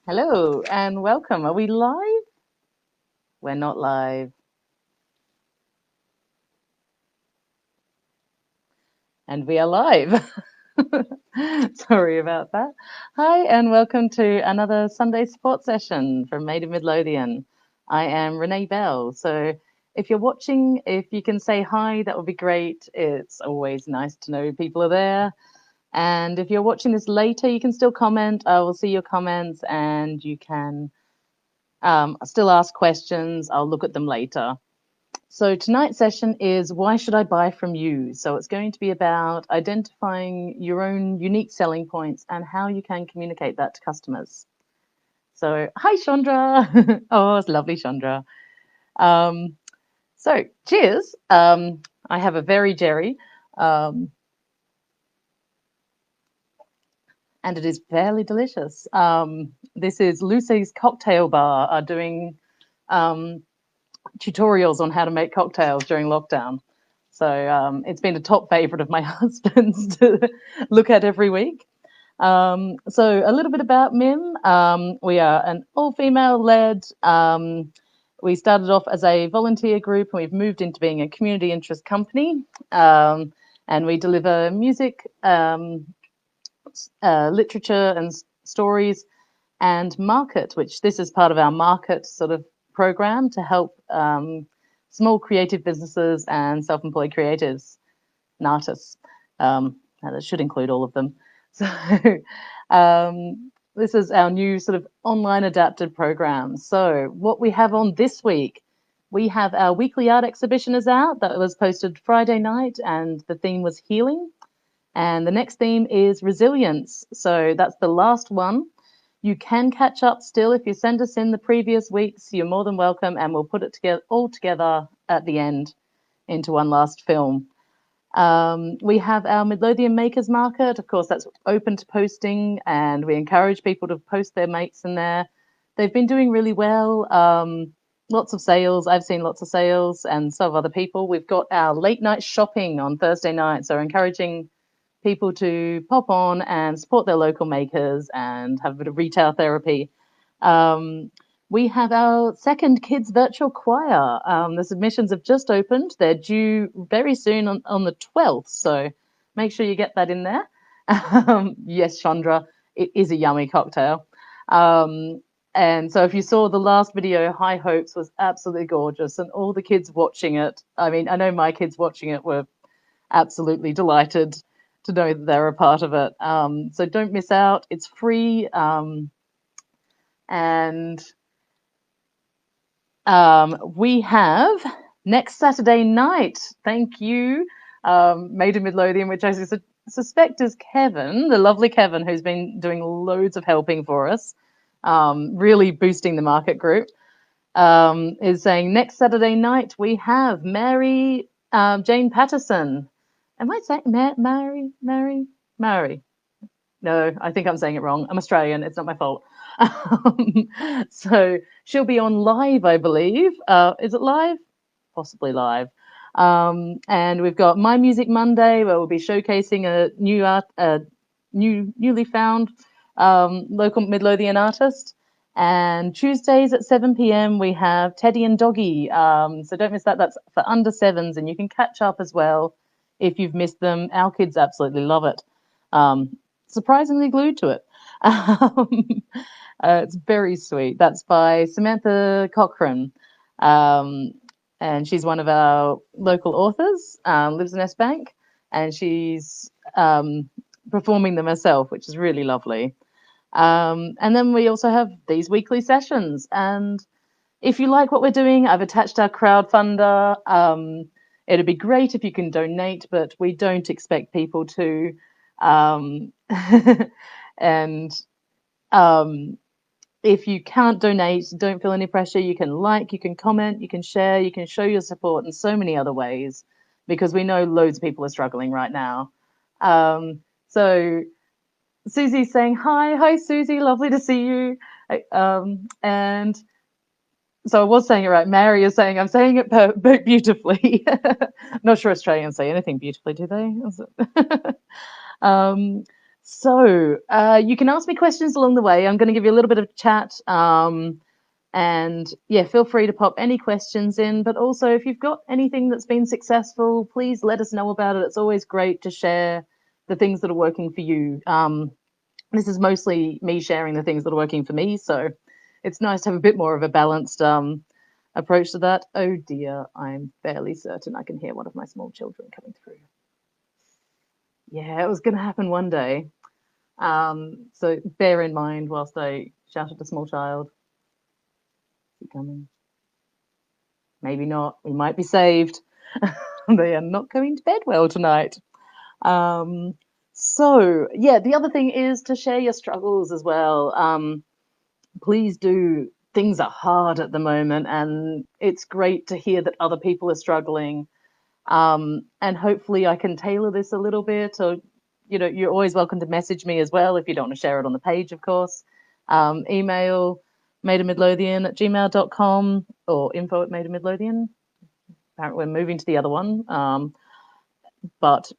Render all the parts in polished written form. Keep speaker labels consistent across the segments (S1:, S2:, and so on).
S1: Hello and welcome. Are we live? We're not live. And we are live. Sorry about that. Hi and welcome to another Sunday sports session from Made in Midlothian. I am Renee Bell. So if you're watching, if you can say hi, that would be great. It's always nice to know people are there. And if you're watching this later, you can still comment. I will see your comments and you can still ask questions. I'll look at them later. So tonight's session is why should I buy from you? So it's going to be about identifying your own unique selling points and how you can communicate that to customers. So hi Chandra. Oh, it's lovely Chandra. Um, so cheers. I have a very Jerry, um, and it is fairly delicious. This is Lucy's Cocktail Bar are doing um, tutorials on how to make cocktails during lockdown. So it's been a top favorite of my husband's to look at every week. So a little bit about MIM. We are an all-female led. We started off as a volunteer group and we've moved into being a community interest company. And we deliver music, literature and stories and market, which this is part of our market sort of program to help small creative businesses and self-employed creatives and artists. And it should include all of them. So this is our new sort of online adapted program. So what we have on this week, we have our weekly art exhibition is out that was posted Friday night, and the theme was healing. And the next theme is resilience. So that's the last one. You can catch up still if you send us in the previous weeks. You're more than welcome, and we'll put it together all together at the end into one last film. We have our Midlothian Makers Market. Of course, that's open to posting, and we encourage people to post their mates in there. They've been doing really well. Lots of sales. I've seen lots of sales, and so have other people. We've got our late night shopping on Thursday night, so encouraging people to pop on and support their local makers and have a bit of retail therapy. Um, we have our second kids virtual choir. The submissions have just opened. They're due very soon on the 12th, so make sure you get that in there. Yes, Chandra, it is a yummy cocktail. And so if you saw the last video, High Hopes was absolutely gorgeous, and all the kids watching it. I mean, I know my kids watching it were absolutely delighted to know that they're a part of it. So don't miss out. It's free. And we have next Saturday night. Thank you, Made in Midlothian, which I suspect is Kevin, the lovely Kevin, who's been doing loads of helping for us, really boosting the market group. Is saying next Saturday night we have Mary Jane Patterson. Am I saying Mary? No, I think I'm saying it wrong. I'm Australian. It's not my fault. So she'll be on live, I believe. Is it live? Possibly live. And we've got My Music Monday, where we'll be showcasing a newly found local Midlothian artist. And Tuesdays at 7 p.m. we have Teddy and Doggy. So don't miss that. That's for under sevens, and you can catch up as well if you've missed them. Our kids absolutely love it. Surprisingly glued to it. It's very sweet. That's by Samantha Cochrane. Um, and she's one of our local authors, lives in Bank, and she's performing them herself, which is really lovely. And then we also have these weekly sessions. And if you like what we're doing, I've attached our crowdfunder. It'd be great if you can donate, but we don't expect people to. Um, and if you can't donate, don't feel any pressure. You can like, you can comment, you can share, you can show your support in so many other ways because we know loads of people are struggling right now. So Susie's saying hi. Hi, Susie. Lovely to see you. And so I was saying it right. Mary is saying I'm saying it beautifully. Not sure Australians say anything beautifully, do they? um, So you can ask me questions along the way. I'm going to give you a little bit of chat. And yeah, feel free to pop any questions in. But also, if you've got anything that's been successful, please let us know about it. It's always great to share the things that are working for you. This is mostly me sharing the things that are working for me. So it's nice to have a bit more of a balanced approach to that. Oh dear, I'm fairly certain I can hear one of my small children coming through. Yeah, it was going to happen one day. So bear in mind whilst I shout at a small child. Is he coming? Maybe not. We might be saved. They are not going to bed well tonight. Um, so yeah, the other thing is to share your struggles as well. Please do. Things are hard at the moment, and it's great to hear that other people are struggling. And hopefully, I can tailor this a little bit. Or, you're always welcome to message me as well if you don't want to share it on the page, of course. Email maidofmidlothian@gmail.com or info@maidofmidlothian. Apparently, we're moving to the other one. But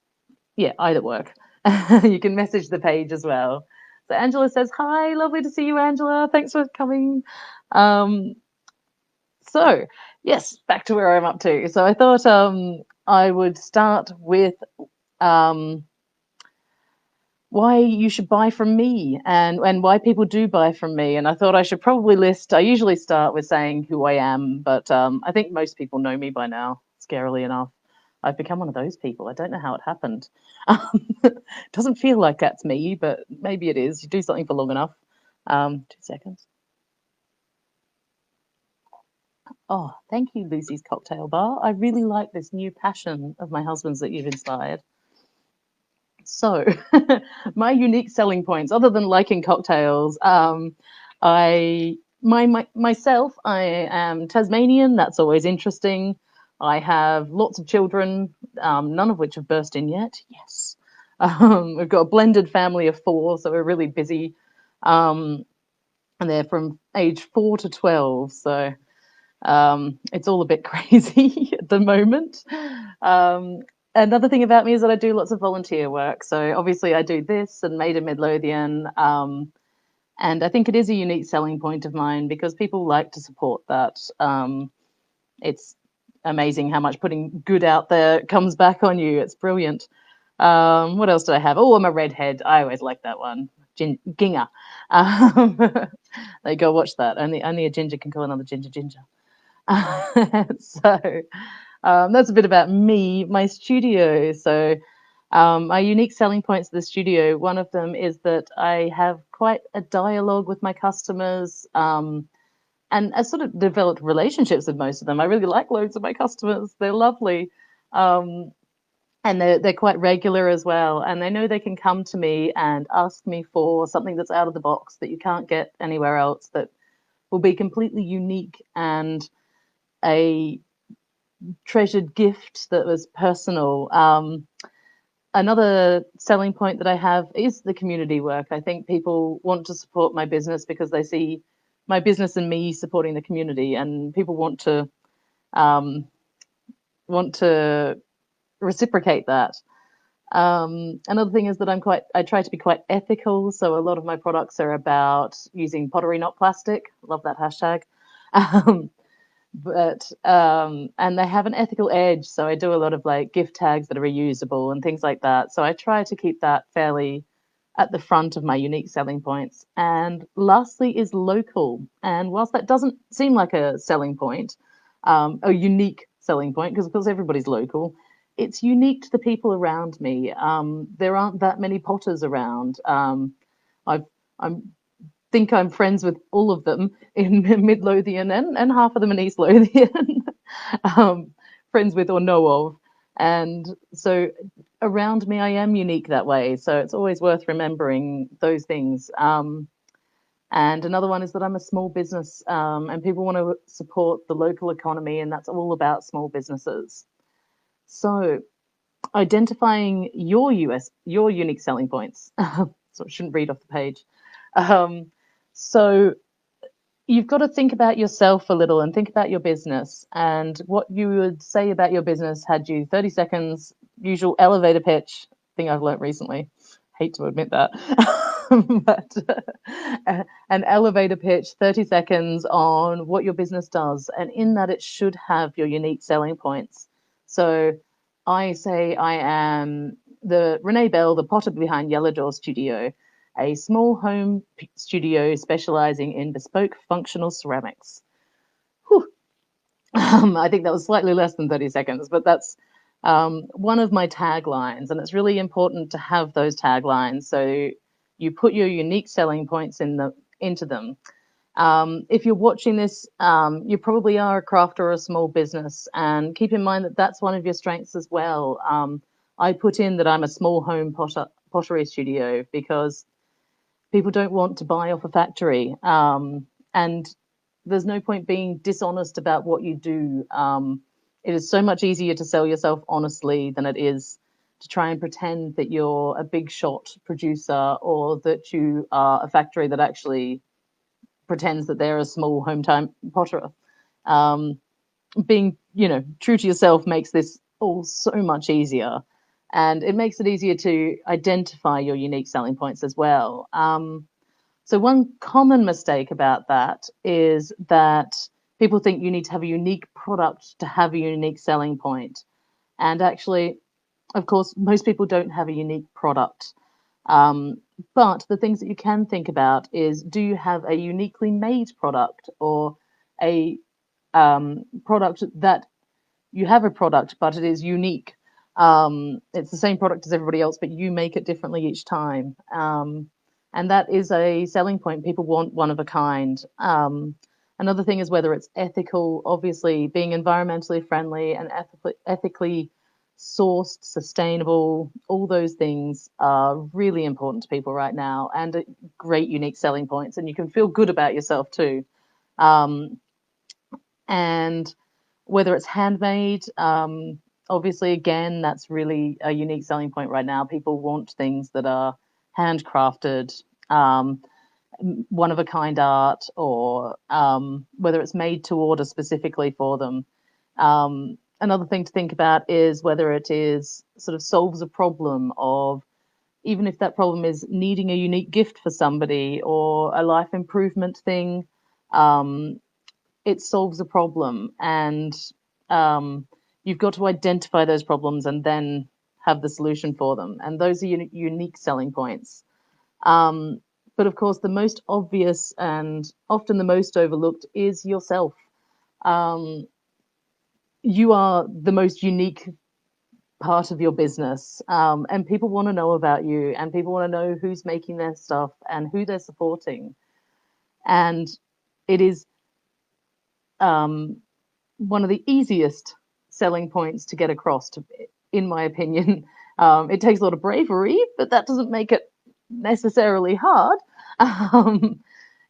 S1: yeah, either work. You can message the page as well. So Angela says, hi, lovely to see you, Angela. Thanks for coming. Um, so, yes, back to where I'm up to. So I thought I would start with um, why you should buy from me and why people do buy from me. And I thought I should probably I usually start with saying who I am, but I think most people know me by now, scarily enough. I've become one of those people. I don't know how it happened. It doesn't feel like that's me, but maybe it is. You do something for long enough. 2 seconds. Oh, thank you, Lucy's Cocktail Bar. I really like this new passion of my husband's that you've inspired. So, my unique selling points, other than liking cocktails, myself, I am Tasmanian. That's always interesting. I have lots of children, none of which have burst in yet. Yes, we've got a blended family of four, so we're really busy, and they're from age 4 to 12. So it's all a bit crazy at the moment. Um, Another thing about me is that I do lots of volunteer work. So obviously I do this and Maid of Midlothian. And I think it is a unique selling point of mine because people like to support that. It's amazing how much putting good out there comes back on you. It's brilliant. What else did I have? Oh, I'm a redhead. I always like that one. Ginger. Um, they go watch that. Only a ginger can call another ginger ginger. So that's a bit about me, my studio. So my unique selling points of the studio, one of them is that I have quite a dialogue with my customers, and I sort of developed relationships with most of them. I really like loads of my customers. They're lovely. Um, and they're quite regular as well, and they know they can come to me and ask me for something that's out of the box that you can't get anywhere else, that will be completely unique and a treasured gift that was personal. Another selling point that I have is the community work. I think people want to support my business because they see my business and me supporting the community, and people um, want to reciprocate that. Another thing is that I try to be quite ethical. So a lot of my products are about using pottery, not plastic. Love that hashtag. Um, and they have an ethical edge, so I do a lot of like gift tags that are reusable and things like that, so I try to keep that fairly at the front of my unique selling points. And lastly is local, and whilst that doesn't seem like a selling point, a unique selling point, because of course everybody's local, it's unique to the people around me. There aren't that many potters around. I've I'm think I'm friends with all of them in Midlothian and half of them in East Lothian, um, friends with or know of. And so around me, I am unique that way. So it's always worth remembering those things. And another one is that I'm a small business, and people want to support the local economy, and that's all about small businesses. So identifying your unique selling points. So I shouldn't read off the page. Um, so you've got to think about yourself a little and think about your business and what you would say about your business had you 30 seconds, usual elevator pitch thing I've learnt recently. hate to admit that. But an elevator pitch, 30 seconds on what your business does. And in that, it should have your unique selling points. So I say I am the Renee Bell, the potter behind Yellow Door Studio, a small home studio specializing in bespoke functional ceramics. Whew. I think that was slightly less than 30 seconds, but that's one of my taglines. And it's really important to have those taglines. So you put your unique selling points into them. If you're watching this, you probably are a craft or a small business, and keep in mind that that's one of your strengths as well. I put in that I'm a small home pottery studio because people don't want to buy off a factory, and there's no point being dishonest about what you do. It is so much easier to sell yourself honestly than it is to try and pretend that you're a big shot producer or that you are a factory that actually pretends that they're a small hometown potterer. Um, Being, true to yourself makes this all so much easier. And it makes it easier to identify your unique selling points as well. So one common mistake about that is that people think you need to have a unique product to have a unique selling point. And actually, of course, most people don't have a unique product. Um, but the things that you can think about is, do you have a uniquely made product, or a product that you have a product, but it is unique? It's the same product as everybody else, but you make it differently each time. And that is a selling point. People want one of a kind. Another thing is whether it's ethical. Obviously, being environmentally friendly and ethically sourced, sustainable, all those things are really important to people right now, and great unique selling points. And you can feel good about yourself too. Um, and whether it's handmade, obviously, again, that's really a unique selling point right now. People want things that are handcrafted, um, one of a kind art, or whether it's made to order specifically for them. Another thing to think about is whether it is sort of solves a problem of, even if that problem is needing a unique gift for somebody or a life improvement thing, um, it solves a problem. And um, you've got to identify those problems and then have the solution for them. And those are unique selling points. Um, but of course, the most obvious and often the most overlooked is yourself. Um, you are the most unique part of your business, and people want to know about you, and people want to know who's making their stuff and who they're supporting. And it is um, one of the easiest selling points to get across, in my opinion. It takes a lot of bravery, but that doesn't make it necessarily hard. Um,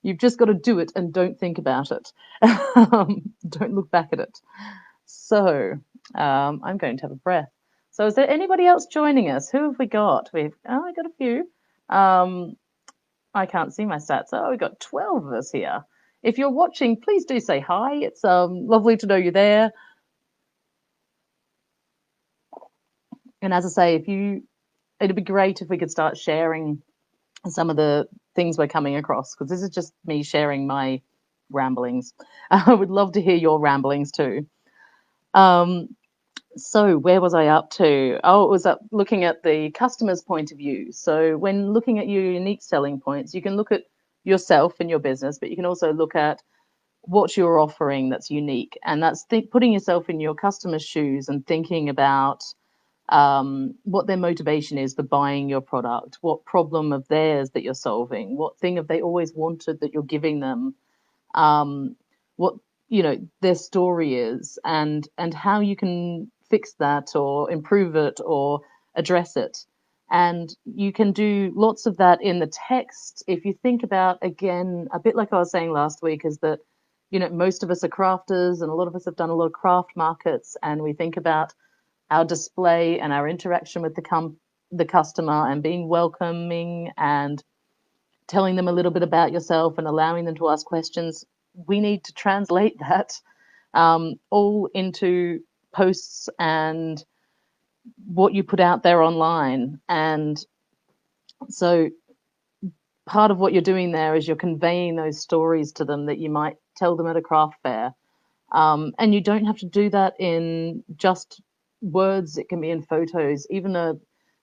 S1: you've just got to do it and don't think about it. Don't look back at it. So I'm going to have a breath. So is there anybody else joining us? Who have we got? I got a few. Um, I can't see my stats. Oh, we've got 12 of us here. If you're watching, please do say hi. It's lovely to know you're there. And as I say, it'd be great if we could start sharing some of the things we're coming across, because this is just me sharing my ramblings. I would love to hear your ramblings too. Um, so where was I up to? Oh, it was up looking at the customer's point of view. So when looking at your unique selling points, you can look at yourself and your business, but you can also look at what you're offering that's unique. And that's putting yourself in your customer's shoes and thinking about what their motivation is for buying your product, what problem of theirs that you're solving, what thing have they always wanted that you're giving them, what their story is, and how you can fix that or improve it or address it. And you can do lots of that in the text. If you think about, again, a bit like I was saying last week, is that most of us are crafters, and a lot of us have done a lot of craft markets, and we think about our display and our interaction with the customer and being welcoming and telling them a little bit about yourself and allowing them to ask questions. We need to translate that all into posts and what you put out there online. And So part of what you're doing there is you're conveying those stories to them that you might tell them at a craft fair. And you don't have to do that in just words, it can be in photos, even a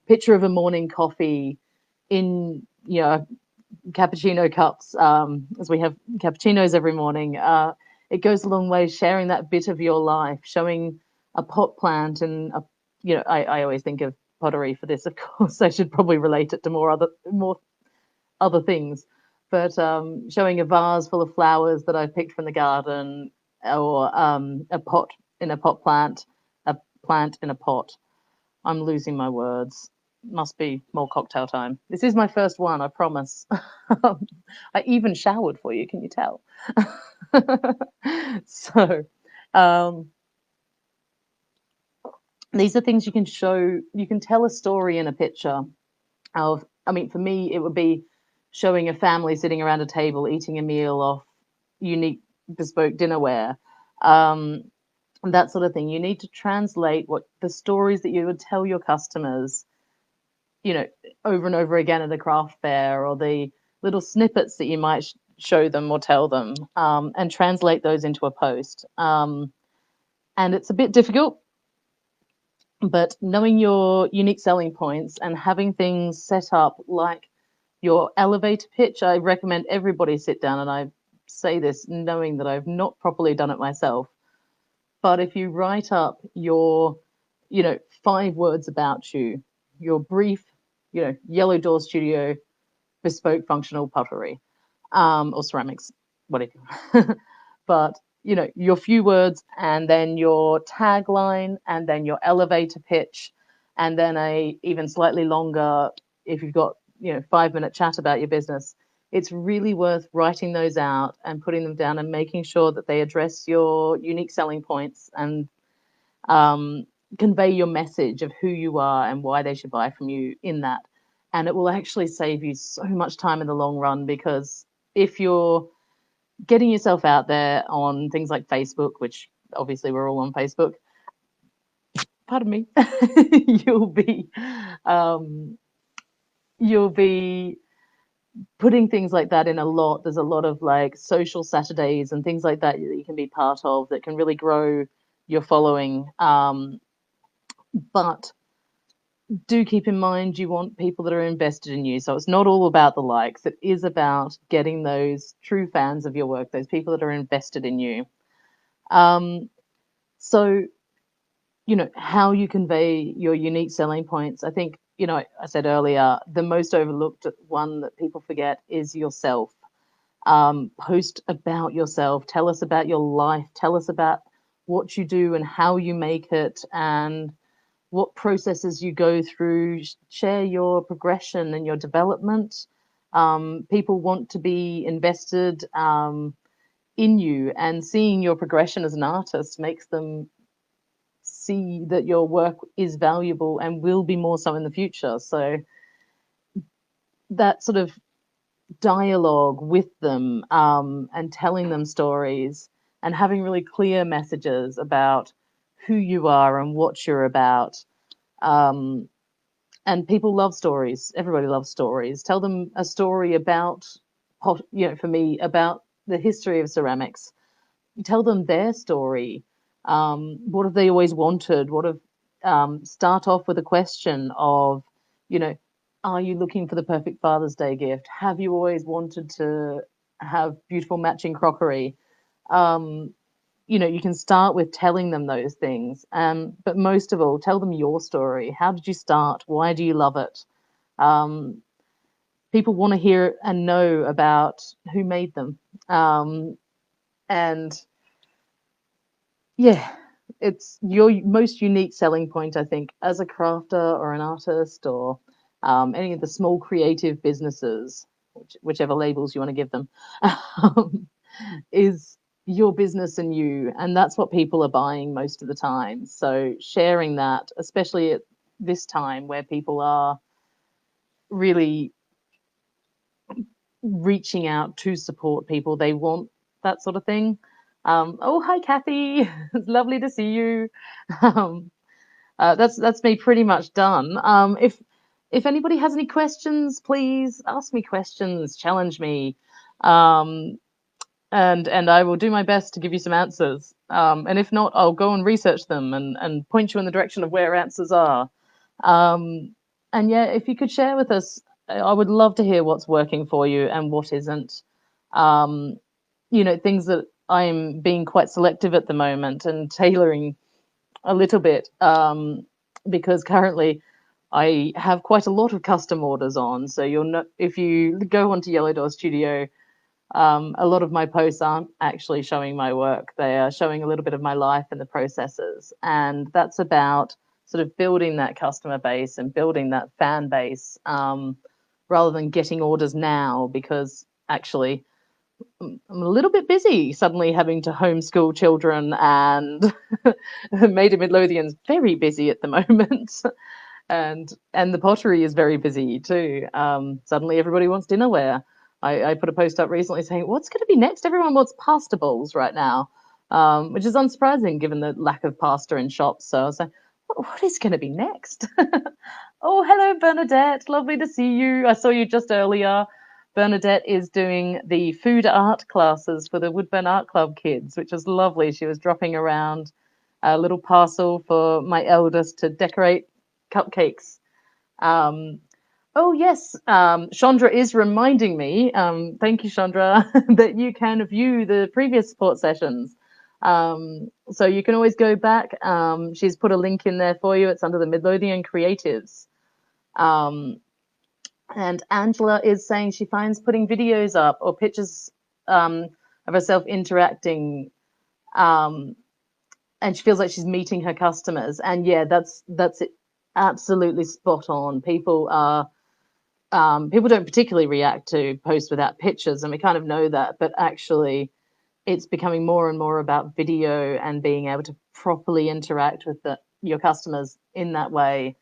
S1: picture of a morning coffee in, cappuccino cups, as we have cappuccinos every morning. It goes a long way sharing that bit of your life, showing a pot plant and I always think of pottery for this, of course. I should probably relate it to more other things, but showing a vase full of flowers that I picked from the garden, or a pot in a pot plant, a plant in a pot. I'm losing my words. Must be more cocktail time. This is my first one, I promise. I even showered for you, can you tell? So, um, these are things you can show, you can tell a story in a picture of, I mean, for me, it would be showing a family sitting around a table eating a meal off unique bespoke dinnerware, um, that sort of thing. You need to translate what the stories that you would tell your customers, you know, over and over again at a craft fair, or the little snippets that you might show them or tell them, and translate those into a post. And it's a bit difficult, but knowing your unique selling points and having things set up like your elevator pitch, I recommend everybody sit down, and I say this knowing that I've not properly done it myself. But if you write up your, 5 words about you, your brief, Yellow Door Studio, bespoke functional pottery, or ceramics, whatever. But your few words, and then your tagline, and then your elevator pitch, and then a even slightly longer, if you've got 5-minute chat about your business. It's really worth writing those out and putting them down and making sure that they address your unique selling points and um, convey your message of who you are and why they should buy from you in that. And it will actually save you so much time in the long run, because if you're getting yourself out there on things like Facebook, which obviously we're all on Facebook, pardon me, you'll be um, you'll be putting things like that in a lot. There's a lot of like social Saturdays and things like that that you can be part of that can really grow your following. But do keep in mind you want people that are invested in you. So it's not all about the likes. It is about getting those true fans of your work, those people that are invested in you. Um, so, how you convey your unique selling points. I think, I said earlier, the most overlooked one that people forget is yourself. Post about yourself. Tell us about your life. Tell us about what you do and how you make it, and what processes you go through. Share your progression and your development. People want to be invested in you, and seeing your progression as an artist makes them see that your work is valuable and will be more so in the future. So that sort of dialogue with them, and telling them stories and having really clear messages about who you are and what you're about. Um, and people love stories. Everybody loves stories. Tell them a story about, for me, about the history of ceramics. Tell them their story. What have they always wanted? Start off with a question of, you know, are you looking for the perfect Father's Day gift? Have you always wanted to have beautiful matching crockery? Um, you can start with telling them those things. But most of all, tell them your story. How did you start? Why do you love it? Um, People want to hear and know about who made them. And yeah, it's your most unique selling point, I think, as a crafter or an artist, or any of the small creative businesses, whichever labels you want to give them, um, is your business and you. And that's what people are buying most of the time. So sharing that, especially at this time where people are really reaching out to support people, they want that sort of thing. Oh, hi, Kathy. It's lovely to see you. Um, that's me pretty much done. if anybody has any questions, please ask me questions, challenge me. Um, and I will do my best to give you some answers. And if not, I'll go and research them and point you in the direction of where answers are. Um, and yeah, if you could share with us, I would love to hear what's working for you and what isn't. Um, things that I'm being quite selective at the moment and tailoring a little bit, because currently I have quite a lot of custom orders on. So you'll know if you go onto Yellow Door Studio, a lot of my posts aren't actually showing my work. They are showing a little bit of my life and the processes. And that's about sort of building that customer base and building that fan base, rather than getting orders now, because actually I'm a little bit busy suddenly having to homeschool children, and Maid of Midlothian's very busy at the moment. And the pottery is very busy too. Suddenly everybody wants dinnerware. I put a post up recently saying, what's going to be next? Everyone wants pasta bowls right now, which is unsurprising given the lack of pasta in shops. So I was like, what is going to be next? Oh, hello, Bernadette. Lovely to see you. I saw you just earlier. Bernadette is doing the food art classes for the Woodburn Art Club kids, which is lovely. She was dropping around a little parcel for my eldest to decorate cupcakes. Um, oh, yes, Chandra is reminding me, thank you, Chandra, that you can view the previous support sessions. So you can always go back. She's put a link in there for you. It's under the Midlothian Creatives. Um, and Angela is saying she finds putting videos up or pictures, of herself interacting, um, and she feels like she's meeting her customers. And yeah, that's it, absolutely spot on. People don't particularly react to posts without pictures, and we kind of know that, but actually it's becoming more and more about video and being able to properly interact with your customers in that way.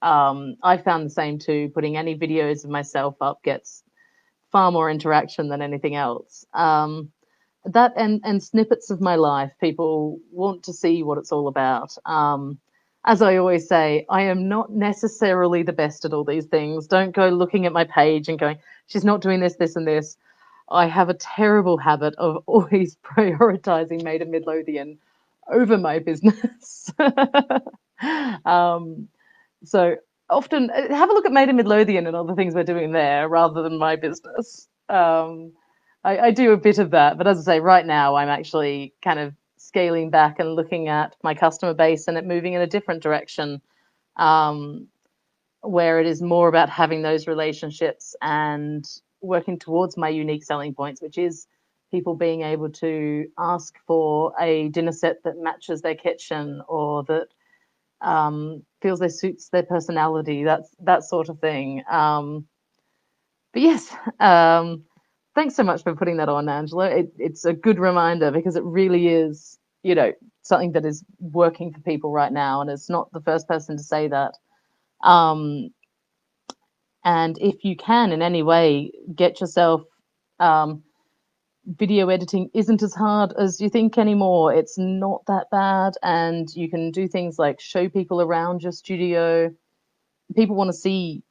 S1: I found the same too. Putting any videos of myself up gets far more interaction than anything else. That and snippets of my life. People want to see what it's all about. As I always say, I am not necessarily the best at all these things. Don't go looking at my page and going, she's not doing this, this, and this. I have a terrible habit of always prioritizing Maid of Midlothian over my business. um, so often have a look at Maid of Midlothian and all the things we're doing there rather than my business. I do a bit of that, but as I say, right now I'm actually kind of scaling back and looking at my customer base and it moving in a different direction, um, where it is more about having those relationships and working towards my unique selling points, which is people being able to ask for a dinner set that matches their kitchen or that, feels they suits their personality, that sort of thing. But yes, thanks so much for putting that on, Angela. It's a good reminder because it really is, something that is working for people right now, and it's not the first person to say that. Um, and if you can in any way get yourself, um, video editing isn't as hard as you think anymore. It's not that bad, and you can do things like show people around your studio. People want to see,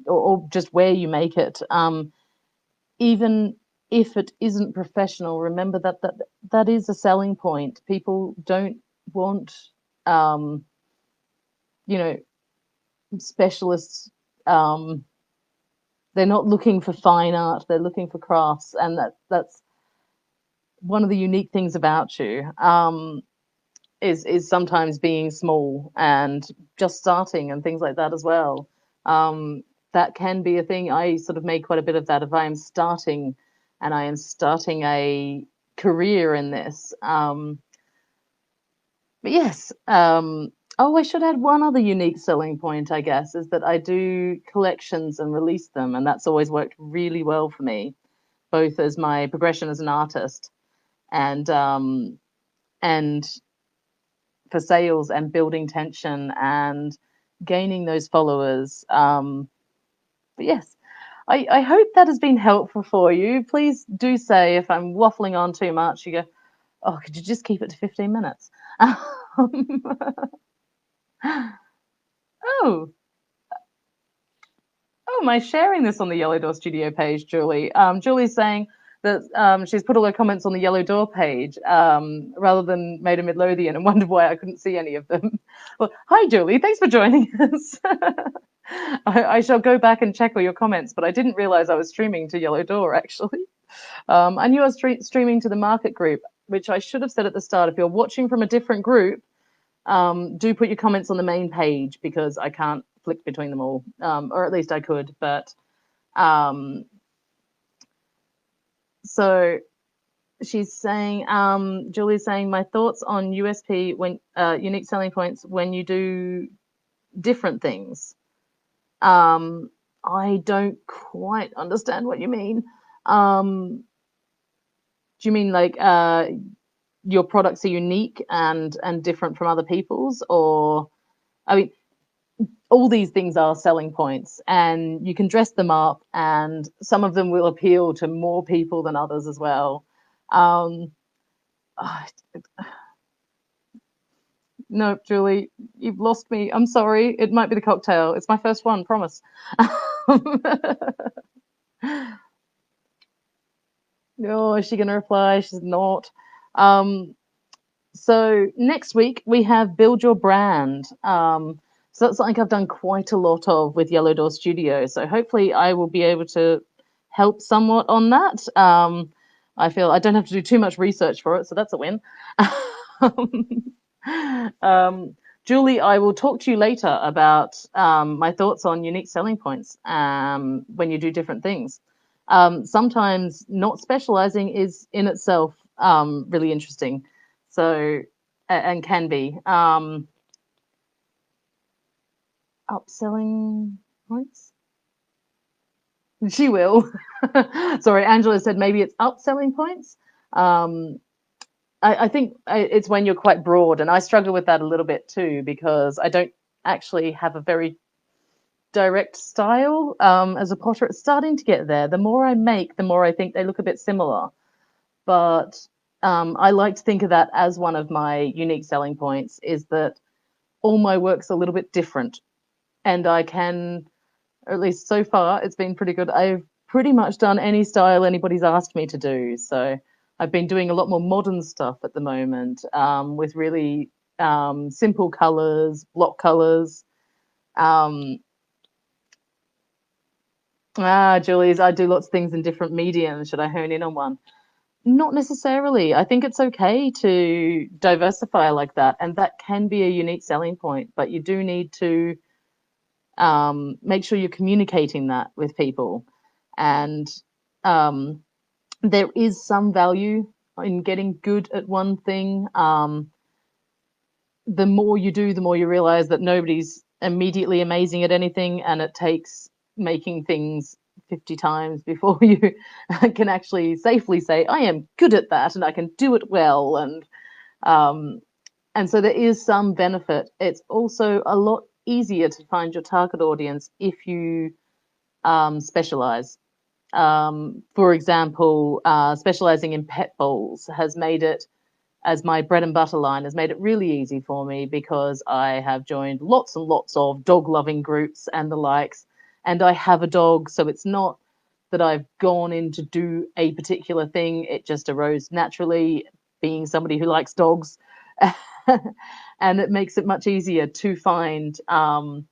S1: or just where you make it. Even if it isn't professional, remember that is a selling point. People don't want, um, you know, specialists. Um, they're not looking for fine art; they're looking for crafts, and that's one of the unique things about you. Is sometimes being small and just starting and things like that as well. That can be a thing. I sort of made quite a bit of that. If I am starting and I am starting a career in this. But yes, oh, I should add one other unique selling point, I guess, is that I do collections and release them, and that's always worked really well for me, both as my progression as an artist and and for sales and building tension and gaining those followers. But yes, I hope that has been helpful for you. Please do say if I'm waffling on too much. You go, oh, could you just keep it to 15 minutes? Oh, am I sharing this on the Yellow Door Studio page, Julie? Julie's saying that she's put all her comments on the Yellow Door page rather than made a Midlothian and wondered why I couldn't see any of them. Well, hi, Julie. Thanks for joining us. I shall go back and check all your comments, but I didn't realize I was streaming to Yellow Door, actually. I knew I was streaming to the market group, which I should have said at the start. If you're watching from a different group, do put your comments on the main page because I can't flick between them all, or at least I could. But so she's saying, Julie's saying, my thoughts on USP when unique selling points when you do different things. I don't quite understand what you mean. Do you mean like your products are unique and different from other people's? Or, I mean, all these things are selling points, and you can dress them up, and some of them will appeal to more people than others as well. No, Julie, you've lost me. I'm sorry. It might be the cocktail. It's my first one, promise. No, is she going to reply? She's not. So next week we have Build Your Brand. So that's something I've done quite a lot of with Yellow Door Studio. So hopefully I will be able to help somewhat on that. I feel I don't have to do too much research for it, so that's a win. Julie, I will talk to you later about my thoughts on unique selling points when you do different things. Sometimes not specializing is in itself really interesting. So, and can be. Upselling points? She will. Sorry, Angela said maybe it's upselling points. I think it's when you're quite broad, and I struggle with that a little bit too because I don't actually have a very direct style as a potter. It's starting to get there. The more I make, the more I think they look a bit similar. But I like to think of that as one of my unique selling points, is that all my work's a little bit different. And I can, or at least so far, it's been pretty good. I've pretty much done any style anybody's asked me to do. So I've been doing a lot more modern stuff at the moment with really simple colors, block colors. Julie's, I do lots of things in different mediums. Should I hone in on one? Not necessarily. I think it's okay to diversify like that, and that can be a unique selling point, but you do need to make sure you're communicating that with people. And there is some value in getting good at one thing. The more you do, the more you realize that nobody's immediately amazing at anything, and it takes making things 50 times before you can actually safely say, I am good at that and I can do it well. And so there is some benefit. It's also a lot easier to find your target audience if you specialize. For example, specializing in pet bowls has made it, as my bread and butter line, has made it really easy for me because I have joined lots and lots of dog loving groups and the likes, and I have a dog, so it's not that I've gone in to do a particular thing. It just arose naturally, being somebody who likes dogs. And it makes it much easier to find the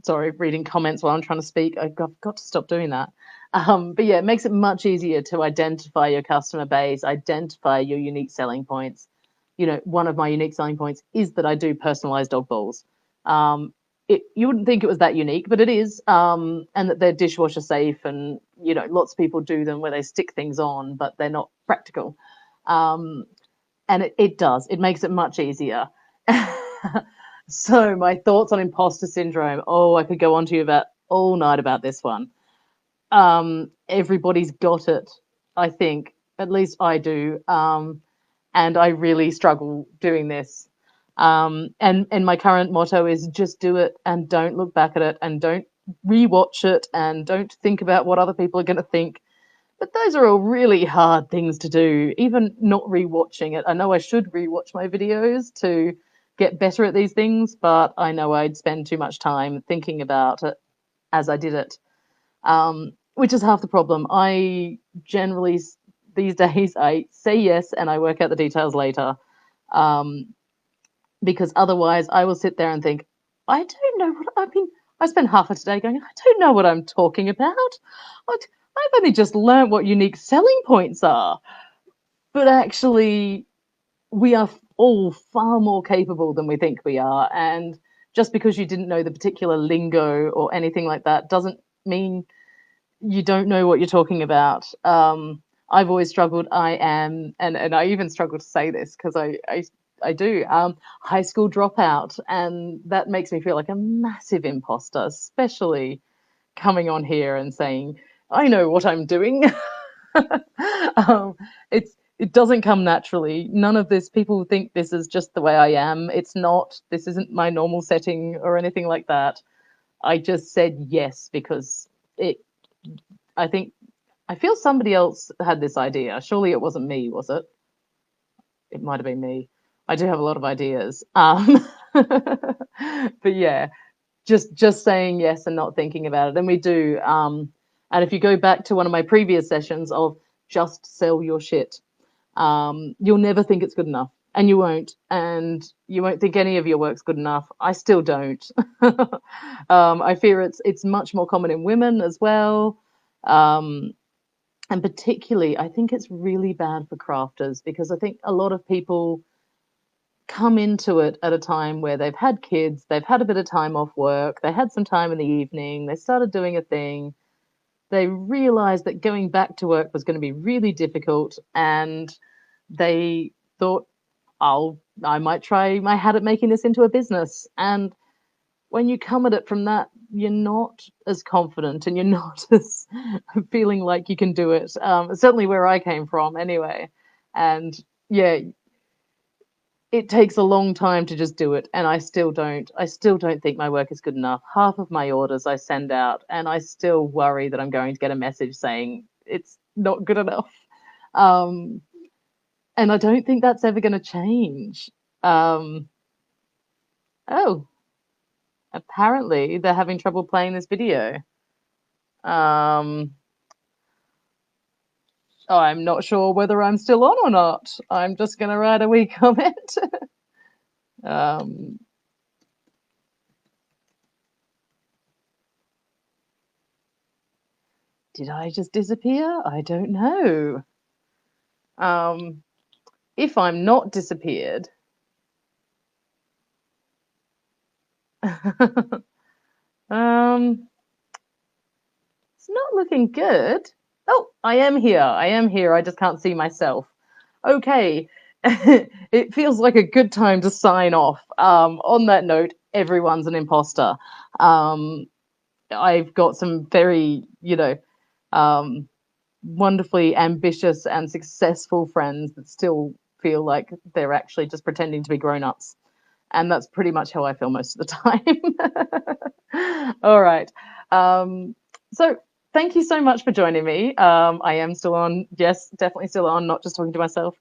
S1: sorry, reading comments while I'm trying to speak. I've got to stop doing that. But yeah, it makes it much easier to identify your customer base, identify your unique selling points. You know, one of my unique selling points is that I do personalized dog bowls. You wouldn't think it was that unique, but it is, and that they're dishwasher safe, and you know, lots of people do them where they stick things on, but they're not practical. And it does. It makes it much easier. So my thoughts on imposter syndrome. Oh, I could go on to you about all night about this one. Everybody's got it, I think. At least I do. And I really struggle doing this. And my current motto is just do it and don't look back at it and don't rewatch it and don't think about what other people are going to think. But those are all really hard things to do, even not rewatching it. I know I should rewatch my videos to get better at these things, but I know I'd spend too much time thinking about it as I did it, which is half the problem. I generally, these days, I say yes and I work out the details later, um, because otherwise I will sit there and think, I don't know what I mean. I spend half of today going, I don't know what I'm talking about. I've only just learned what unique selling points are. But actually, we are all far more capable than we think we are. And just because you didn't know the particular lingo or anything like that doesn't mean you don't know what you're talking about. I've always struggled. And I even struggle to say this because I do, high school dropout. And that makes me feel like a massive imposter, especially coming on here and saying, I know what I'm doing. um, it doesn't come naturally. None of this, people think this is just the way I am. It's not. This isn't my normal setting or anything like that. I just said yes because it. I think I feel somebody else had this idea. Surely it wasn't me, was it? It might have been me. I do have a lot of ideas. But yeah, just saying yes and not thinking about it. And we do. And if you go back to one of my previous sessions of just sell your shit, you'll never think it's good enough, and you won't think any of your work's good enough. I still don't. I fear it's much more common in women as well, um, and particularly I think it's really bad for crafters because I think a lot of people come into it at a time where they've had kids, they've had a bit of time off work, they had some time in the evening, they started doing a thing, they realized that going back to work was going to be really difficult, and they thought, I might try my hand at making this into a business. And when you come at it from that, you're not as confident and you're not as feeling like you can do it. Certainly where I came from, anyway. And yeah, it takes a long time to just do it, and I still don't think my work is good enough. Half of my orders I send out and I still worry that I'm going to get a message saying it's not good enough. um, and I don't think that's ever going to change. um, oh, apparently they're having trouble playing this video. um, I'm not sure whether I'm still on or not. I'm just going to write a wee comment. um, did I just disappear? I don't know. um, if I'm not disappeared, um, it's not looking good. Oh, I am here. I am here. I just can't see myself. Okay. It feels like a good time to sign off. On that note, everyone's an imposter. Um, I've got some very, um, wonderfully ambitious and successful friends that still feel like they're actually just pretending to be grown-ups. And that's pretty much how I feel most of the time. All right. Um, so thank you so much for joining me. I am still on. Yes, definitely still on, not just talking to myself.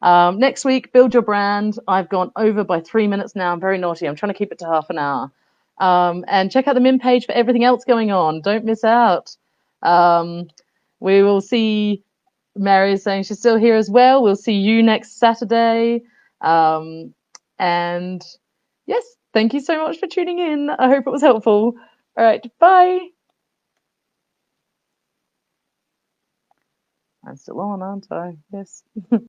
S1: Next week, build your brand. I've gone over by 3 minutes now. I'm very naughty. I'm trying to keep it to half an hour. And check out the Min page for everything else going on. Don't miss out. Um, we will see. Mary is saying she's still here as well. We'll see you next Saturday. And yes, thank you so much for tuning in. I hope it was helpful. All right, bye. I'm still on, aren't I? Yes.